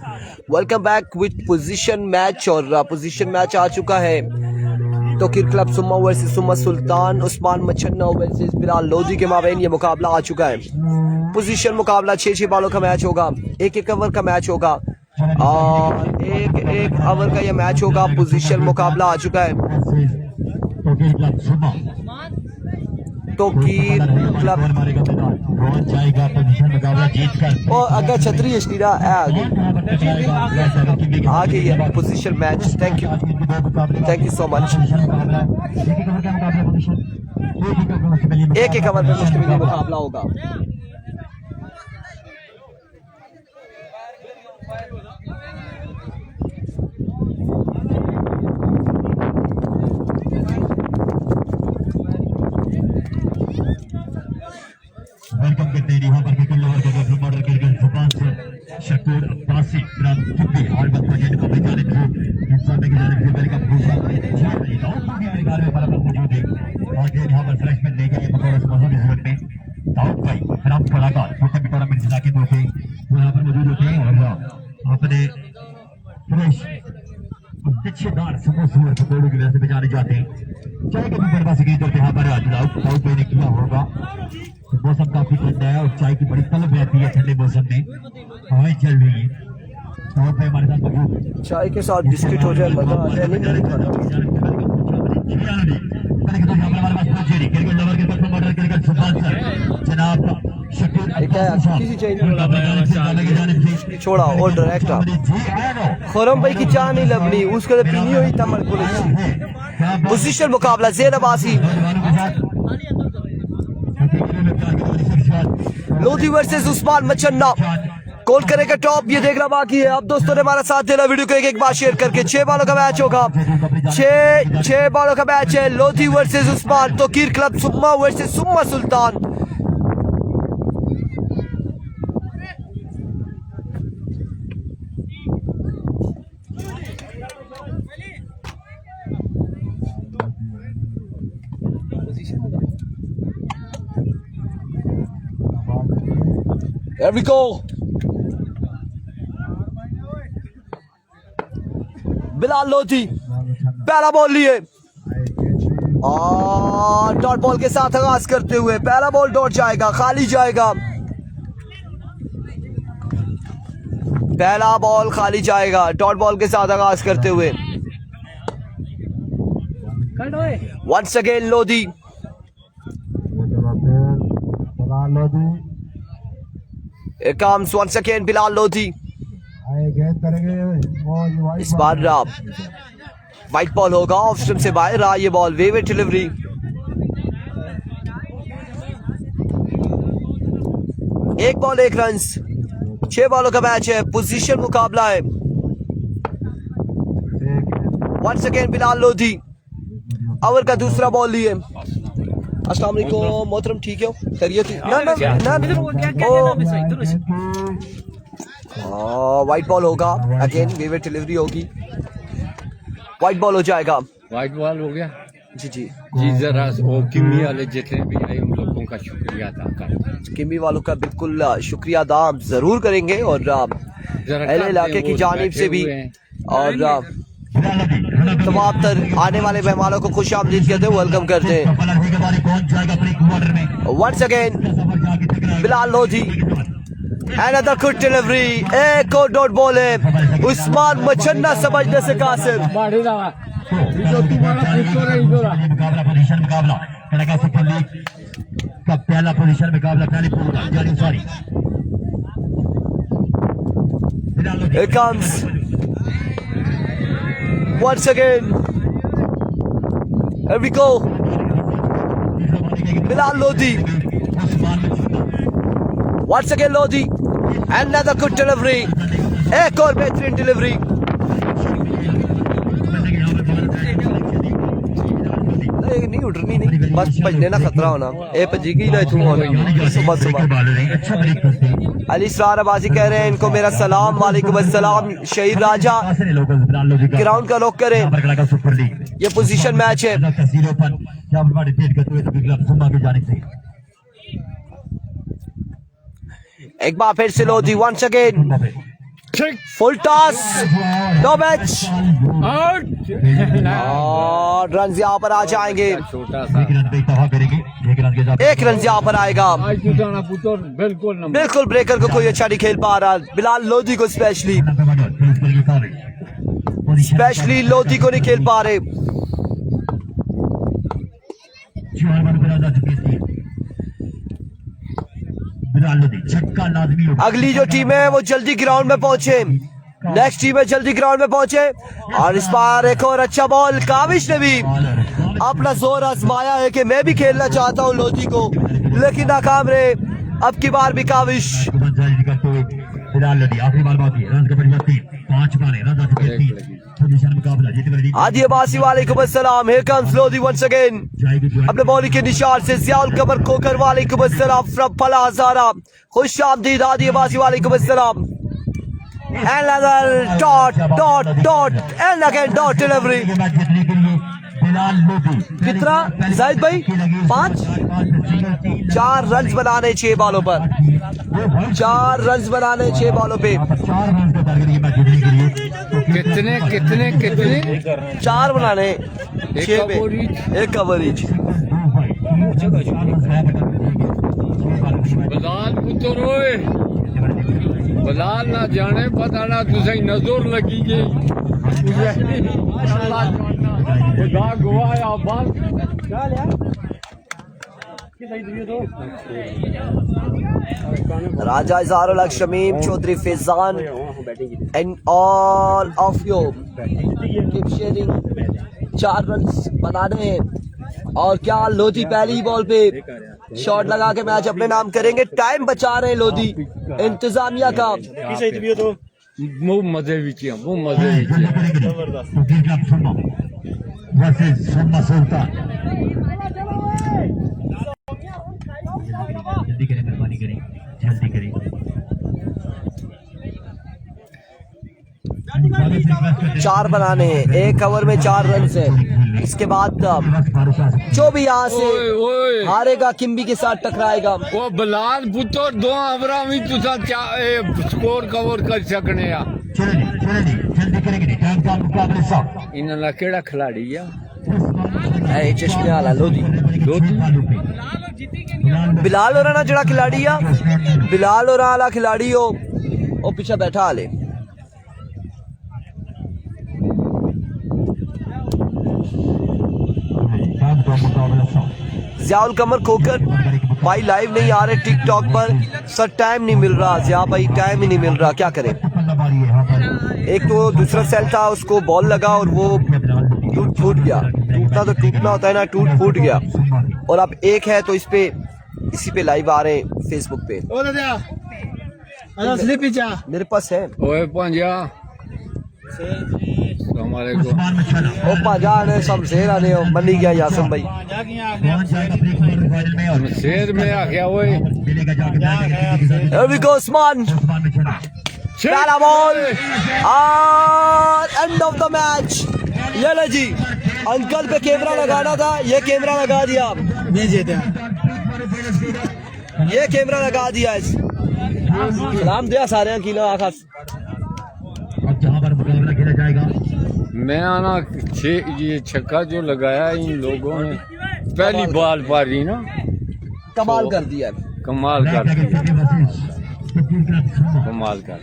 Welcome back with position match और position match आ चुका है। तोकीर क्लब सुम्मा वर्सेस सुम्मा सुल्तान, उस्मान मछन्ना वर्सेस बिलाल लोधी के माबैन ये मुकाबला आ चुका है। पोजीशन मुकाबला 6-6 बॉलों का मैच होगा, एक ओवर का मैच होगा और एक ओवर का ये मैच होगा। पोजीशन मुकाबला आ चुका है। तोकीर क्लब और अगर छतरी इश्तीरा आ गई है position match. Thank you so much. एक ओवर में मुश्किल मुकाबला होगा। वेलकम करते हैं यहाँ पर क्रिकेट लवर को मॉडल क्रिकेट जुबान से शकूर अब्बासी ग्राम कुब्बी और बच्चा जेड को बेचारे थे इंसान में जाने से वेलकम दूसरा जी और भी मेरे घर में बराबर मौजूद है और ये यहाँ पर फ्रेशमैन लेके ये पकौड़े समोसा की सूरत में दाऊद भाई ग्राम कलाकार छोटे भी टूर्नामेंट जिला के दो के यहाँ पर मौजूद होते हैं और अपने फ्रेश अच्छेदार समोसे और पकौड़ों की वजह से बेचारे जाते हैं। चाय के भी बर्बादी की तरफ यहाँ पर दाऊद भाई ने किया होगा। मौसम काफी ठंडा है और चाय की बड़ी तलब रहती है ठंडे मौसम में, हवाएं चल रही है और पे हमारे साथ मौजूद चाय के साथ बिस्किट हो जाए मजा आ जाए। छोड़ा और डायरेक्ट खुरम भाई की चाय नहीं लबनी उसके लिए पीनी हुई था मरकुल। पोजीशन मुकाबला ज़ैनब आसी लोधी वर्सेस उस्मान मछन्ना। कॉल करेगा टॉप, ये देखना बाकी है। अब दोस्तों ने हमारा साथ देना, वीडियो को एक बार शेयर करके। 6 बॉलों का मैच होगा, 6 बॉलों का मैच है। लोधी वर्सेस उस्मान, तोकीर क्लब सुम्मा वर्सेस सुम्मा सुल्तान। There we go. Bilal Lodhi पहला बॉल लिए और डॉट बॉल के साथ आगाज करते हुए पहला बॉल डॉट जाएगा, खाली जाएगा। पहला बॉल खाली जाएगा डॉट बॉल के साथ आगाज करते हुए। Once again Lodhi comes once again Bilal Lodhi. इस बार वाइट बॉल होगा, ऑफ स्टंप से बाहर रहा ये बॉल। वेवे डिलीवरी, एक बॉल एक रन्स। 6 बॉलों का मैच है, पोजीशन मुकाबला है। Once again Bilal Lodhi over का दूसरा बॉल लिए। अस्सलाम वालेकुम मोहतरम, ठीक है खैरियत? वाइट बॉल होगा अगेन, वेवे डिलीवरी होगी, वाइट बॉल हो जाएगा। वाइट बॉल हो गया जी जी जी। जरा वो किमी वाले जितने भी आए उन लोगों का शुक्रिया अदा कर, किमी वालों का बिल्कुल शुक्रिया अदा जरूर करेंगे और अहले इलाके की जानिब से भी और तमाम तर आने वाले मेहमानों को खुश आमदीद कहते हैं, वेलकम करते हैं। Once again Bilal Lodhi, another good delivery, एक और डॉट बॉल है। उस्मान मछन्ना समझने से कासिर। पहला पोजीशन मुकाबला पहली sorry Here comes once again. Here we go. Bilal Lodi. Once again Lodi. Another good delivery. एक और बेहतरीन डिलीवरी। नहीं उड़नी नहीं, बस भजने ना खतरा होना। ए भजीगी ना इथू होना सुबह सुबह। अली सरार अब्बासी कह रहे हैं इनको मेरा सलाम। वालेकुम अस्सलाम। शहीद राजा ग्राउंड का लॉक करें, ये पोजीशन मैच है। एक बार फिर से Lodhi once again full toss, no match out. और रन यहाँ पर आ जाएंगे। छोटा सा 1 रन पे इत्तेफाक करेंगे, 1 रन के साथ 1 रन यहाँ पर आएगा। आज जुटाना पुत्र बिल्कुल नंबर। बिल्कुल ब्रेकर को कोई अच्छा नहीं खेल पा रहा, बिलाल लोधी को स्पेशली लोधी को नहीं खेल पा रहे। 4 रन पर आजा चुकी थी बिलाल लोधी, छक्का लाजमी होगा। अगली जो टीम है वो जल्दी ग्राउंड में पहुंचे, नेक्स्ट टीम है जल्दी ग्राउंड में पहुंचे। और इस बार एक और अच्छा बॉल, काविश ने भी अपना जोर आजमाया है कि मैं भी खेलना चाहता हूं लोधी को, लेकिन नाकाम रहे। अब की बार भी काविश। बिलाल लोधी आखिरी बार बाकी है, रन का परिवर्तन 5 मारे, रन आ चुके 3। पोजीशन मुकाबला जीत आदि अब्बासी वालेकुम अस्सलाम। Here comes Lodhi once again अपने बॉलिंग के निशान से। ज़ियाउल कमर खोकर वालेकुम अस्सलाम फ्रॉम फला हज़ारा। खुश आमदीद आदि अब्बासी वालेकुम अस्सलाम। And another dot and again dot delivery। कितना जाहिद भाई? 5 4 रन बनाने 6 बॉलों पर, 4 रन बनाने 6 बॉलों पे। कितने कितने कितने 4 बनाने 6 पे, 1 कवरेज। बलाल पुत्र ओए, बलाल ना जाने पता ना तुझे नजर लगी गई। खुदा गवाह आबाद Raja Izharul Haq Shamim Chaudhry Faizan and all of you keep sharing. 4 run बनाने हैं। और क्या लोधी पहली बॉल पे शॉट लगा के मैच अपने नाम करेंगे। टाइम बचा रहे हैं लोधी इंतजामिया का। वो मजे भी किया, वो मजे भी किया। जल्दी करें, मेहरबानी करें, जल्दी करें। चार बनाने हैं, 1 ओवर में 4 रन से। इसके बाद जो भी यहाँ से ओए ओए हारेगा किम्बी के साथ टकराएगा। वो बलाल पुत्र 2 ओवरा में तुसा स्कोर कवर कर सकने आ। जल्दी करेंगे, टाइम का मुकाबले साथ। इन्होंने केड़ा खिलाड़ी है? चश्मे वाला लोधी बिलाल और ना जड़ा खिलाड़ी आ, बिलाल और आला खिलाड़ी हो वो पीछे बैठा आले। ज़ियाउल कमर खोकर भाई लाइव नहीं आ रहे टिकटॉक पर, सर टाइम नहीं मिल रहा। ज़िया भाई टाइम ही नहीं मिल रहा, क्या करें। एक तो दूसरा सेल था उसको बॉल लगा और वो टूट गया। टूटना तो टूटना होता है ना, टूट फूट गया। और अब एक है तो इसी पे लाइव आ रहे हैं फेसबुक पे। मेरे पास है ओए पंजा हमारे को ओ पाजा ने शमशेर आने हो मनी गया यासम भाई शेर में आ गया। ओए Here we go उस्मान, पहला बॉल और एंड ऑफ द मैच। ये ले जी, अंकल पे कैमरा लगाना था, ये कैमरा लगा दिया। नहीं जीते, ये कैमरा लगा दिया। सलाम दिया सारे की ना आखा। अब जहाँ पर मुकाबला खेला जाएगा, मैं आना ये छक्का जो लगाया इन लोगों ने पहली बॉल पर ही ना कमाल कर दिया, कमाल कर